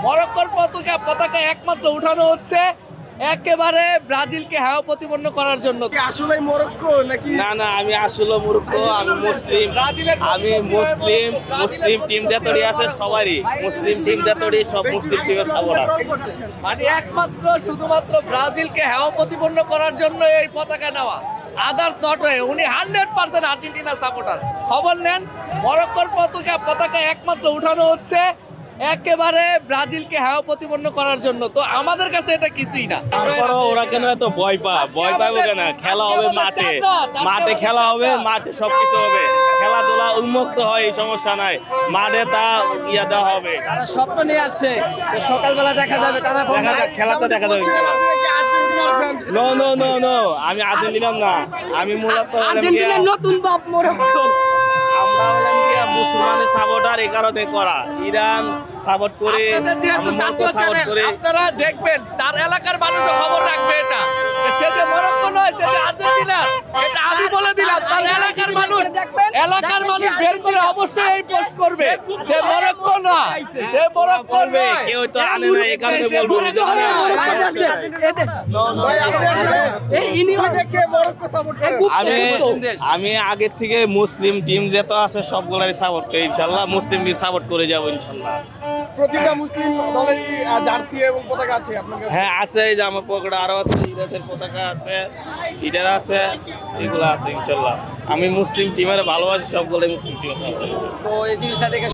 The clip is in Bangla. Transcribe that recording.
মরক্কোর পতাকা একমাত্র উঠানো হচ্ছে একেবারে ব্রাজিলকে হেয় প্রতিপন্ন করার জন্য। আসলে মরক্কো নাকি? না না, আমি আসলে মূর্খ, আমি মুসলিম। আমি মুসলিম টিম যতটি আছে সবারই মুসলিম টিম যতটি সব মুসলিম টিমের সাপোর্টার। মানে একমাত্র শুধুমাত্র ব্রাজিলকে হেয় প্রতিপন্ন করার জন্য এই পতাকা নেওয়া, আদার্স নট হয়ে। উনি 100% আর্জেন্টিনার সাপোর্টার। খবর নেন, মরক্কোর পতাকা একমাত্র উঠানো হচ্ছে একেবারে ব্রাজিলকে হেয় প্রতিপন্ন করার জন্য। তো আমাদের কাছে এটা কিছুই না। তারপরও ওরা কেন এত ভয় পাবো কেন? খেলা হবে মাঠে, মাঠে খেলা হবে, মাঠে সবকিছু হবে, খেলাধুলা উন্মুক্ত হয়, এই সমস্যা নাই। মাঠে তা ইয়া দেওয়া হবে, তারা স্বপ্ন নিয়ে আসছে, সকালবেলা দেখা যাবে তারা খেলাতে দেখা যাবে। নো নো নো নো, আমি আর্জেন্টিনার না, আমি মূলত আর্জেন্টিনার নতুন বাপ মরক্কো। আমরা হলাম গিয়া মুসলমানের সাপোর্টার, এই কারণে করা। ইরান সাপোর্ট করে, সাপোর্ট করে। আপনারা দেখবেন তার এলাকার মানুষও খবর রাখবে এটা, সে যে মরক্কো নয়, সে যে আর্জেন্টিনা। এটা আমি বলে দিলাম, তার এলাকার মানুষ বের করে অবশ্যই এই পোস্ট করবে সে মরক্কো না, সে মরক্কো করবে, নয়। কেউ তো আনে না, এই কারণে বলবো। আমি আগের থেকে মুসলিম টিম যত আছে সবগুলারই সাপোর্ট করি ইনশাল্লাহ। মুসলিম টিম সাপোর্ট করে যাবো ইনশাল্লাহ। প্রতিটা মুসলিম দলেরই জার্সি এবং পতাকা আছে আপনার কাছে? হ্যাঁ আছে, এই যে আমার পকেটে আরো আছে, ইরাদের পতাকা আছে, ইটার আছে, এগুলো আছে ইনশাল্লাহ। আমি মুসলিম টিমের ভালোবাসি, সবগুলোই মুসলিম টিমের সাপোর্ট। তো এই জিনিসটা দেখে